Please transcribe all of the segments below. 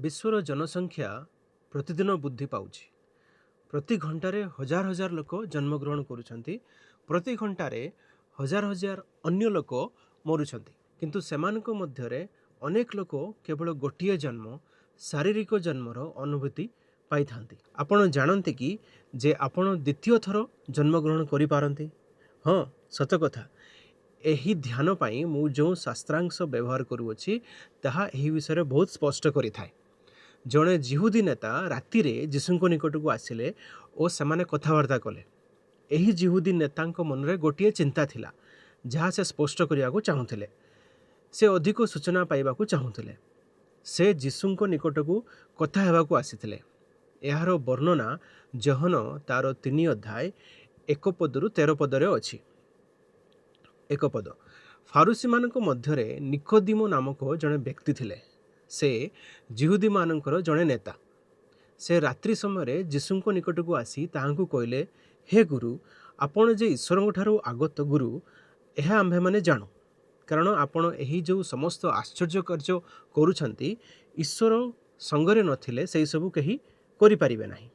विश्वर जनसंख्या प्रतिदिन वृद्धि पाउछि। प्रति घंटारे हजार हजार लोक जन्मग्रहण करुछन्ति। प्रति घंटारे हजार हजार अन्य लोक मरुछन्ति। किंतु सेमानक मध्यरे अनेक लोक केवल गोटिए जन्म शारीरिक जन्मर अनुभूति पाइथांती। आपण जानते कि जे आपण द्वितीय थर जन्मग्रहण करि पारंती? हाँ, सत कथा। एही ध्यान पाई मु जो शास्त्रांश व्यवहार करुअछि ताहा एही विषय बहुत स्पष्ट करिथाय। जड़े जिहुदी नेता राति रे जीशुଙ୍କ निकटକୁ ଆସିଲେ ଓ ସେମାନେ कथबार्ता कले। एही जिहुदी नेताଙ୍କ मनरे गोटिए चिंता थिला जहाँ से स्पष्ट करियाको चाहुथिले। से अधिक सूचना पाइबाको चाहुथिले। से जीशुଙ୍କ निकटକୁ कथा हेबाको आसीथिले। एहार वर्णना जहन तार 3 अध्याय 1 पदरु 13 पदरे अछि। 1 पद, फारुसी मानक मध्यरे निकोदिमो नामक जड़े व्यक्ति थिले। से जिहुदी मानकर जड़े नेता। से रात्रि समय जीशुଙ୍କ निकटକୁ आसी ताहांकु कहले, हे गुरु, आपण जे ईश्वर ठारू आगत गुरु यह आम्भे माने जाणु, कारण आपण एही जो समस्त आश्चर्य कार्य करूछंती ईश्वर संगरे नथिले सेही सबु केही करि परिबे नाही।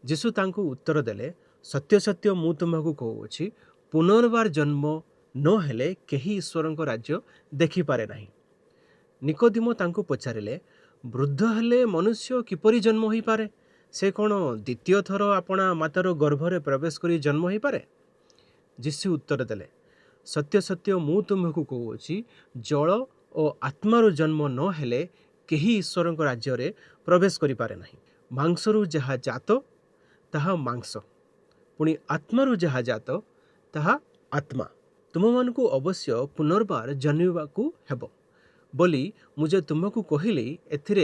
जीशु तांकु उत्तर देले, सत्य सत्य मु तुमको कहूछि, पुनर्बार जन्म न हेले केही ईश्वरଙ୍କ राज्य देखि पारे नाही। निकोदिमो तांकु पचारिले, वृद्ध हेले मनुष्य किपरि जन्म होई पारे? से कौन द्वितीय थर आपणा मातार गर्भरे प्रवेश करी जन्म होई पारे? जीशु उत्तर देले, सत्य सत्य मु तुमको कहूछि, जल और आत्मार जन्म न हेले केही ईश्वरଙ୍କ राज्य प्रवेश करि पारे नाही। मांसरु जहा जात ताहा मांस, पुणी आत्मारु जहा जात ताहा आत्मा। तुममानकु अवश्य पुनर्बार जन्मिबाकु हेबो बोली मुझे तुमको कहली एथिरे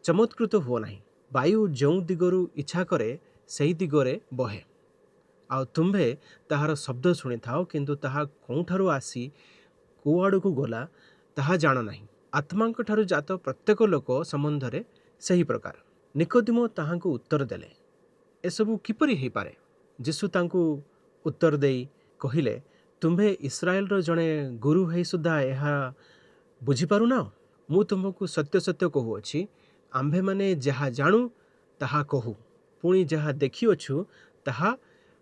चमत्कृत हुआ नहीं। वायु जो दिगरु इच्छा करे सही दिगरे बहे, आ तुम्भे ताहार शब्द शुणी थाओ, किंतु ताहा कौठारु आसी कुआड़ को गला ताहा जान नहीं। आत्मा ठारु जात प्रत्येक लोक संबंधरे सही प्रकार। निकोदिमो ताहांकु उत्तर देले, एसबु किपरि हेई पारे? जीशु तांकु उत्तर देई कहिले, तुम्भे इस्राएल रो जणे गुरु हेई सुद्धा एहा बुझीपारु ना? मु तुमको सत्य सत्य कहूछि, आम्भे माने जहा जाणु ताहा कहू, पुणी जहा देखिअछु ताहा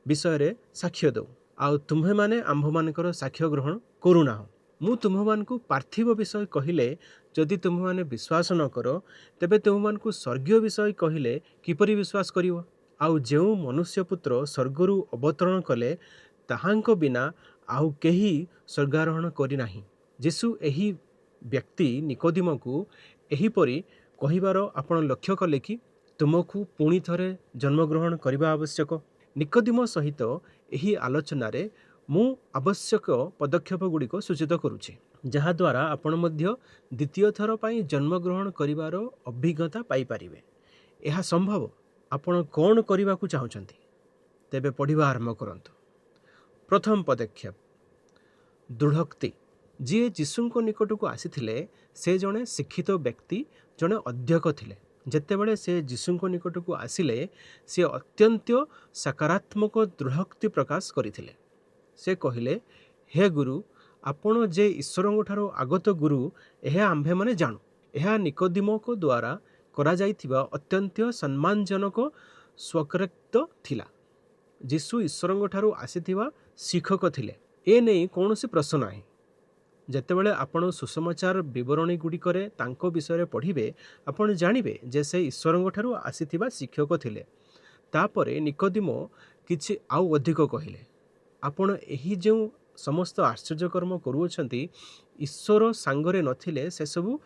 विषय साक्ष्य दौ, आउ तुम्भे माने आम्भ मानकर साक्ष्य ग्रहण करू ना। मु तुम्भमानकु पार्थिव विषय कहिले जदि तुम्भे माने विश्वास न करो, तेबे तुम्भमानकु स्वर्गीय विषय कहिले किपरि विश्वास करिवो? आउ जेउ मनुष्य पुत्र स्वर्गरु अवतरण कले ताहांक बिना आउ केही स्वर्गारोहण करि नाही। जीशु एही व्यक्ति निकोदिमो को एहीपरि कहिबार आपण लक्ष्य कले कि तुमको पुणी थरे जन्मग्रहण करबा आवश्यक। निकोदिमो सहित एही आलोचना रे मु आवश्यक पदक्षेप गुड़िक सूचित करुछि, जहा द्वारा आपण मध्य द्वितीय थर पई जन्मग्रहण करिवार अभिज्ञता पाई परिबे। एहा संभव। आपण कोन करिबा को चाहुचंती? तेबे पढ़िबा आरंभ करंतु। प्रथम पदक्षेप, दृढ़ोक्ति। जी जीशुଙ୍କ निकटକୁ ଆସିଥିଲେ से जड़े शिक्षित व्यक्ति, जड़े अध्यक्ष थिले। जेतेबेले से जीशुଙ୍କ निकटକୁ आसिले से अत्यंत सकारात्मक दृढ़ोक्ति प्रकाश करथिले। से कहिले, हे गुरु, आपण जे ईश्वरଙ୍କ ठारो आगत गुरु यह आम्भे माने जाणु। यह निकोदिमोक द्वारा करा जाइथिबा अत्यंत सम्मानजनक स्वकृत थिला। जीशु ईश्वरଙ୍କ ठारो आसीथिबा शिक्षक थिले। ए नहीं कौनसी प्रश्न नाही। जेतेबेले आपण सुसमाचार विवरणी गुड़िकरे तांको विषय पढ़िबे, आपण जानिबे जे से ईश्वरଙ୍କ ठारू आसीथिबा शिक्षक थिले। तापरे निकोदिमो किछि आउ अधिक कहिले, आपण एही जो समस्त आश्चर्यकर्म करूछंती ईश्वर सांगरे नथिले से सबु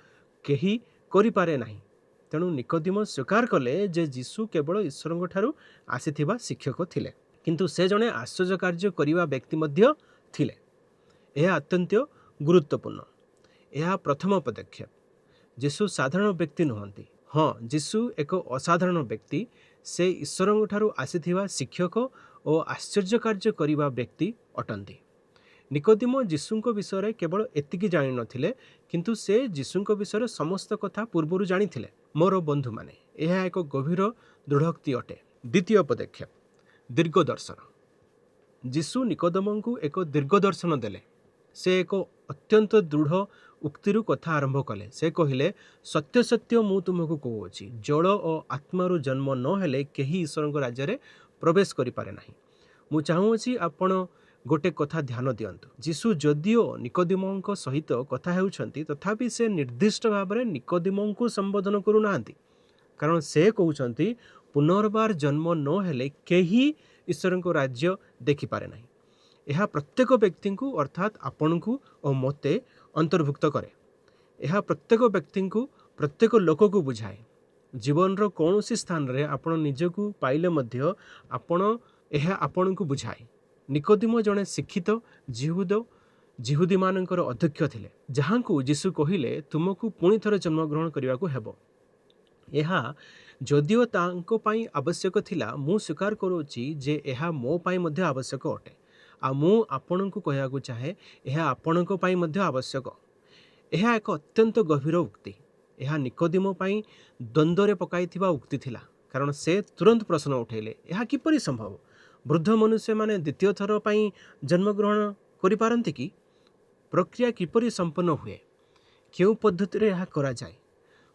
केही करि पारे नाही। तेणु निकोदिमो स्वीकार कले जे जीशु केवल ईश्वरଙ୍କ ठारू आसीथिबा शिक्षक थिले, किंतु से जणे आश्चर्य कार्य करिवा व्यक्ति मध्य थिले। यह अत्यंत गुरुत्वपूर्ण। यह प्रथम पदक्षेप। जीशु साधारण व्यक्ति नुहंती। हाँ, जीशु एक असाधारण व्यक्ति। से ईश्वरଙ୍କ ठारू आसीथिबा शिक्षक और आश्चर्य कार्य करिवा व्यक्ति अटंती। निकोदिमो जीशुଙ୍କ विषय केवल एतिकी जानि नथिले, किंतु से जीशुଙ୍କ विषय समस्त कथा पूर्वरु जानिथिले। मोर बंधु माने, यह एक गभीर दृढ़ोक्ति अटे। द्वितीय पदक्षेप, दीर्घ दर्शन। जीशु निकोदेमोंकु एक दीर्घ दर्शन देले। से एक अत्यंत दृढ़ उक्तिरु कथा आरंभ कले से कहिले सत्य सत्य मु तुमको कहूची जल और आत्मारु जन्म न हेले केही ईश्वर राज्य रे प्रवेश करि पारे नाही। मु चाहूची आपण गोटे कथा ध्यान दियंतु जीशु जदिओ निकोदिमों सहित कथा हेउछंती तथापि से निर्दिष्ट भाव में निकोदिमों को संबोधन करू नाहंती कारण से कहउछंती पुनर्बार जन्म न हेले केही ईश्वर को राज्य देखि पारे नाही। यह प्रत्येक व्यक्ति को अर्थात आपण को और मते अंतर्भुक्त करे। यह प्रत्येक व्यक्ति को प्रत्येक लोक को बुझाए। जीवन रो कौनसी स्थान रे आपण निजको पाइले मध्य आपण यह आपण को बुझाए। निकोदिमो जड़े शिक्षित जिहुदी मानकर अध्यक्ष थिले जहाँ को यीशु कहिले तुमको पुणी थरे जन्म ग्रहण करने को हेबो। यह जदिओ तांको पाई आवश्यक थिला मु स्वीकार करूची जे यह मो पाई मध्य आवश्यक अटे आ मु आपण को कहया को चाहे यह आपण को पाई मध्य आवश्यक। यह एक अत्यंत गभीर उक्ति। यह निकोदिमो पाई द्वंद्व पकाइथिबा उक्ति थिला कारण से तुरंत प्रश्न उठेले यह किपरि संभव वृद्ध मनुष्य माने द्वितीय थर पाई जन्म ग्रहण करि पारंती कि प्रक्रिया किपरि संपन्न हुए केउ पद्धति रे यह करा जाय।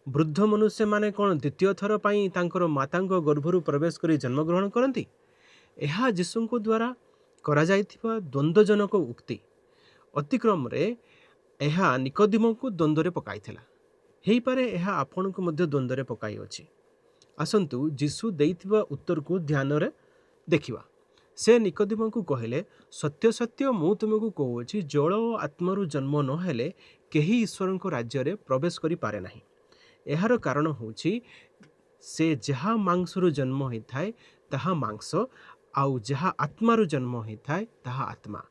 वृद्ध मनुष्य माने कौन द्वितीय थर पाई तांकर मातांग गर्भरु प्रवेश करी जन्म ग्रहण करती। यह यीशुଙ୍କ द्वारा करा जाइथिबा द्वंद्वजनक उक्ति अतिक्रम रे यह निकोदिमो को द्वंद्व रे पकाइथिला हेई पारे यह आपण को मध्य द्वंद्व रे पकाई अछि। आसंतु यीशु देइथिबा उत्तर को ध्यान रे देखिबा। से निकोदिमो को कहले सत्य सत्य मु तुमको कहूची जल और आत्मारु जन्म न हेले केही ईश्वर को राज्य रे प्रवेश करि पारे नाही। एहार कारण होची से जहा मांसरु जन्म होइथाय ताहा मांस आउ जहा आत्मारु जन्म होइथाय ताहा आत्मा।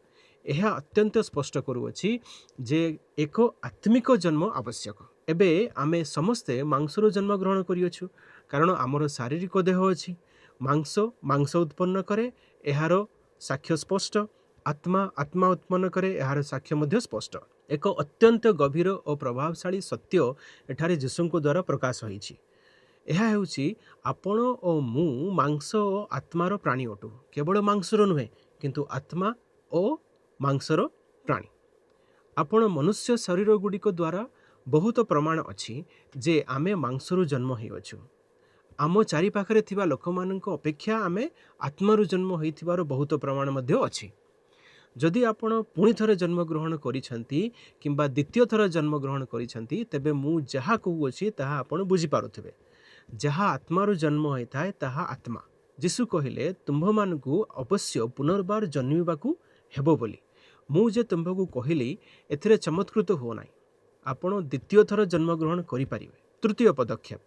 यह अत्यंत स्पष्ट करूअछि जे एक आत्मिक जन्म आवश्यक। एबे आमे समस्ते मांसरु जन्म ग्रहण करियछु कारण आमर शारीरिक देह अछि। मांस उत्पन्न करे एहार साक्ष्य स्पष्ट आत्मा आत्मा उत्पन्न करे एहार साक्ष्य मध्य स्पष्ट। एक अत्यंत गभीर और प्रभावशाली सत्य एठारे यीशुଙ୍କ द्वारा प्रकाश होईछि। यह हेउछि आपण और मु मांस और आत्मार प्राणी अटु केवल मांसर नुहे किंतु आत्मा और मांसर प्राणी। आपण मनुष्य शरीर गुड़िक द्वारा बहुत प्रमाण अछि जे आमे मांसरु जन्म होइछु। आम चारि पाखरे थिबा लोकमानंक अपेक्षा आमे आत्मारु जन्म होइथिबार बहुत प्रमाण मध्य अछि। जदि आपण पुणी थरे जन्म ग्रहण करिसंती किंबा द्वितीय थर जन्म ग्रहण करिसंती तेबे मु जहा कहूछि ताहा आपण बुझी पारुथिबे। जहा आत्मारु जन्म होइथाय ताहा आत्मा। यीशु कहिले तुम्भमानकु अवश्य पुनर्बार जन्मिबाकू हेबो बोली। मु जे तुम्भकु कहिली एथिरे चमत्कृत हो नाही। आपण द्वितीय थर जन्म ग्रहण करि पारिबे। तृतीय पदक्षेप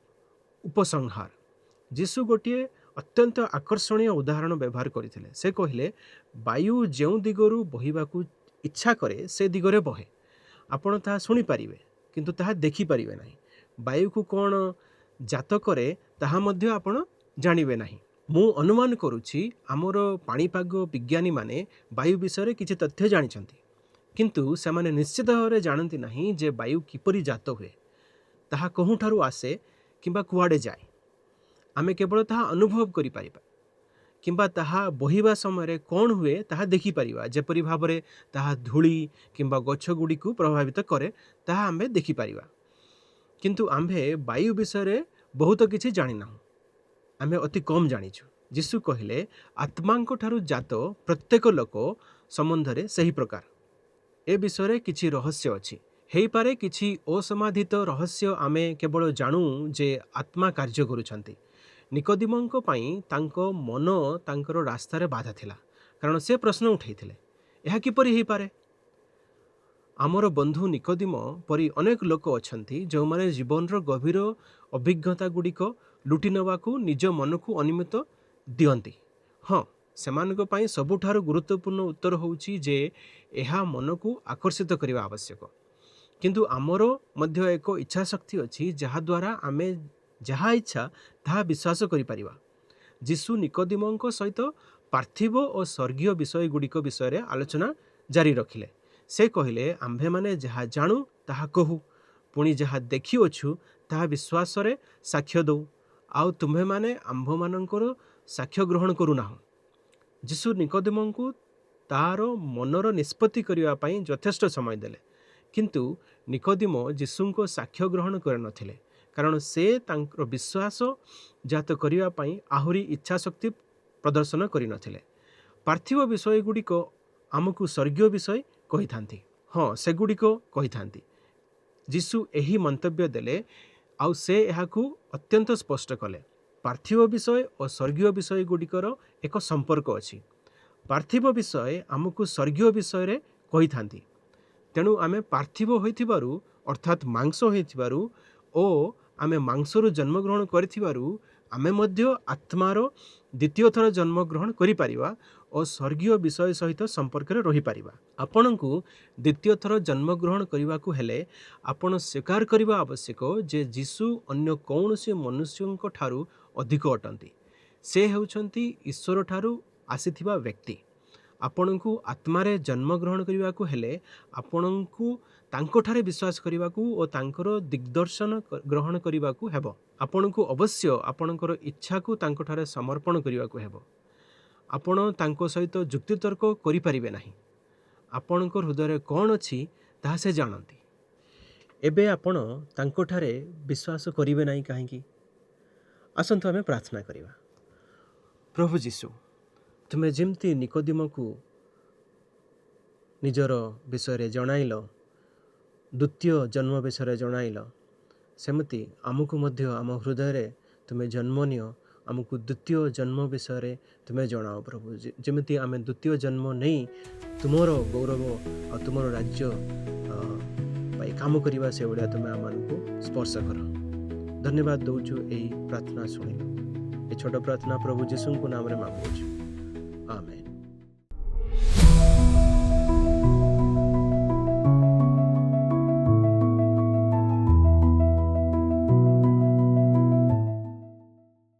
उपसंहार। यीशु गोटे अत्यंत आकर्षणीय उदाहरण व्यवहार करते से कहले वायु जो दिगरु बहिबाकू इच्छा करे से दिगरे बहे आपण ताहा शुणी पारिबे किंतु ताहा देखि पारिबे नाही। वायु को कौन जात करे ताहा मध्य आपण जानिबे नाही। मु अनुमान करुछि आमर पाणीपाग विज्ञानी माने वायु विषय रे किछि तथ्य जानिछंती किंतु से माने निश्चित भाव जानती नाही जे वायु किपरि जात हुए ताहा कहूठारु आसे किंबा कुआडे जाए। आमे केवल ताहा अनुभव करि पारिबा किंबा ताहा बहिबा समय रे कौन हुए ताहा देखि पारिबा जेपरि भाबरे ताहा धूली किंबा गछ गुडी को प्रभावित करे ताहा आमे देखि पारिबा किंतु आम्भे वायु विषय रे बहुत किछि जानि ना। आमे अति कम जानिछु। यीशु कहिले आत्मांको ठारु जात प्रत्येक लोक संबंध रे सही प्रकार ए विषय रे किछि रहस्य अछि। हेई पारे किछि असमाधित रहस्य आमे केवल जानू जे आत्मा कार्य करूछंती। निकोदिमोंको पाई तांको मन तांकर रास्ता रे बाधा थिला कारण से प्रश्न उठैथिले एहा किपरि हेई पारे। आमर बंधु निकोदिमो परी अनेक लोक अछंती जो माने जीवन रो गभीर अभिज्ञता गुड़िक लुटि नबाकू निज मन को अनुमति दियंती। हाँ सेमानक पाई सबुठारु गुरुत्वपूर्ण उत्तर होउची जे एहा मन को आकर्षित करिवा आवश्यक किंतु आमर मध्य एक इच्छा शक्ति अछि जहा द्वारा आमे जहा इच्छा ताहा विश्वास करि परिबा। यीशु निकोदिमोंको सहित पार्थिव और स्वर्गीय विषय गुड़िक विषय रे आलोचना जारी रखिले। से कहिले आम्भे माने जहा जानू ताहा कहू पुणी जहा देखि अछु ताहा विश्वास रे साक्ष्य दो आउ तुम्भे माने आम्भ मानकर साक्ष्य ग्रहण करू नाहो। यीशु निकोदिमोंको तार मनर निष्पत्ति करिवा पई यथेष्ट समय देले किंतु ନିକୋଦିମ ଯୀଶୁଙ୍କ ସାକ୍ଷ୍ୟ ଗ୍ରହଣ କରିନଥିଲେ, କାରଣ ସେ ତାଙ୍କର ବିଶ୍ୱାସ ଜାତ କରିବା ପାଇଁ ଆହୁରି ଇଚ୍ଛା ଶକ୍ତି ପ୍ରଦର୍ଶନ କରିନଥିଲେ। ପାର୍ଥିବ ବିଷୟଗୁଡ଼ିକ ଆମକୁ ସ୍ୱର୍ଗୀୟ ବିଷୟ କହିଥାନ୍ତି। ହଁ, ସେଗୁଡ଼ିକ କହିଥାନ୍ତି। ଯୀଶୁ ଏହି ମନ୍ତବ୍ୟ ଦେଲେ, ଆଉ ସେ ଏହାକୁ ଅତ୍ୟନ୍ତ ସ୍ପଷ୍ଟ କଲେ। ପାର୍ଥିବ ବିଷୟ ଓ ସ୍ୱର୍ଗୀୟ ବିଷୟଗୁଡ଼ିକର ଏକ ସମ୍ପର୍କ ଅଛି। ପାର୍ଥିବ ବିଷୟ ଆମକୁ ସ୍ୱର୍ଗୀୟ ବିଷୟରେ କହିଥାନ୍ତି। ତେଣୁ ଆମେ ପାର୍ଥିବ ହୋଇଥିବାରୁ, ଅର୍ଥାତ୍ ମାଂସ ହୋଇଥିବାରୁ ଓ ଆମେ ମାଂସରୁ ଜନ୍ମଗ୍ରହଣ କରିଥିବାରୁ ଆମେ ମଧ୍ୟ ଆତ୍ମାର ଦ୍ୱିତୀୟ ଥର ଜନ୍ମଗ୍ରହଣ କରିପାରିବା ଓ ସ୍ୱର୍ଗୀୟ ବିଷୟ ସହିତ ସମ୍ପର୍କରେ ରହିପାରିବା। ଆପଣଙ୍କୁ ଦ୍ୱିତୀୟ ଥର ଜନ୍ମଗ୍ରହଣ କରିବାକୁ ହେଲେ ଆପଣ ସ୍ୱୀକାର କରିବା ଆବଶ୍ୟକ ଯେ ଯୀଶୁ ଅନ୍ୟ କୌଣସି ମନୁଷ୍ୟଙ୍କ ଠାରୁ ଅଧିକ ଅଟନ୍ତି। ସେ ହେଉଛନ୍ତି ଈଶ୍ୱର ଠାରୁ ଆସିଥିବା ବ୍ୟକ୍ତି। ଆପଣଙ୍କୁ ଆତ୍ମାରେ ଜନ୍ମଗ୍ରହଣ କରିବାକୁ ହେଲେ ଆପଣଙ୍କୁ ତାଙ୍କଠାରେ ବିଶ୍ୱାସ କରିବାକୁ ଓ ତାଙ୍କର ଦିଗ୍ଦର୍ଶନ ଗ୍ରହଣ କରିବାକୁ ହେବ। ଆପଣଙ୍କୁ ଅବଶ୍ୟ ଆପଣଙ୍କର ଇଚ୍ଛାକୁ ତାଙ୍କଠାରେ ସମର୍ପଣ କରିବାକୁ ହେବ। ଆପଣ ତାଙ୍କ ସହିତ ଯୁକ୍ତିତର୍କ କରିପାରିବେ ନାହିଁ। ଆପଣଙ୍କ ହୃଦୟରେ କ'ଣ ଅଛି ତାହା ସେ ଜାଣନ୍ତି। ଏବେ ଆପଣ ତାଙ୍କଠାରେ ବିଶ୍ୱାସ କରିବେ ନାହିଁ କାହିଁକି? ଆସନ୍ତୁ ଆମେ ପ୍ରାର୍ଥନା କରିବା। ପ୍ରଭୁ ଯୀଶୁ, ତୁମେ ଯେମିତି ନିକୋଦିମକୁ ନିଜର ବିଷୟରେ ଜଣାଇଲ, ଦ୍ୱିତୀୟ ଜନ୍ମ ବିଷୟରେ ଜଣାଇଲ, ସେମିତି ଆମକୁ ମଧ୍ୟ ଆମ ହୃଦୟରେ ତୁମେ ଜନ୍ମ ନିଅ, ଆମକୁ ଦ୍ୱିତୀୟ ଜନ୍ମ ବିଷୟରେ ତୁମେ ଜଣାଅ ପ୍ରଭୁ। ଯେମିତି ଆମେ ଦ୍ୱିତୀୟ ଜନ୍ମ ନେଇ ତୁମର ଗୌରବ ଆଉ ତୁମର ରାଜ୍ୟ ପାଇଁ କାମ କରିବା, ସେଭଳିଆ ତୁମେ ଆମମାନଙ୍କୁ ସ୍ପର୍ଶ କର। ଧନ୍ୟବାଦ ଦେଉଛୁ ଏହି ପ୍ରାର୍ଥନା ଶୁଣିଲୁ। ଏ ଛୋଟ ପ୍ରାର୍ଥନା ପ୍ରଭୁ ଯୀଶୁଙ୍କ ନାମରେ ମାଗୁଛୁ। ଆମେନ୍।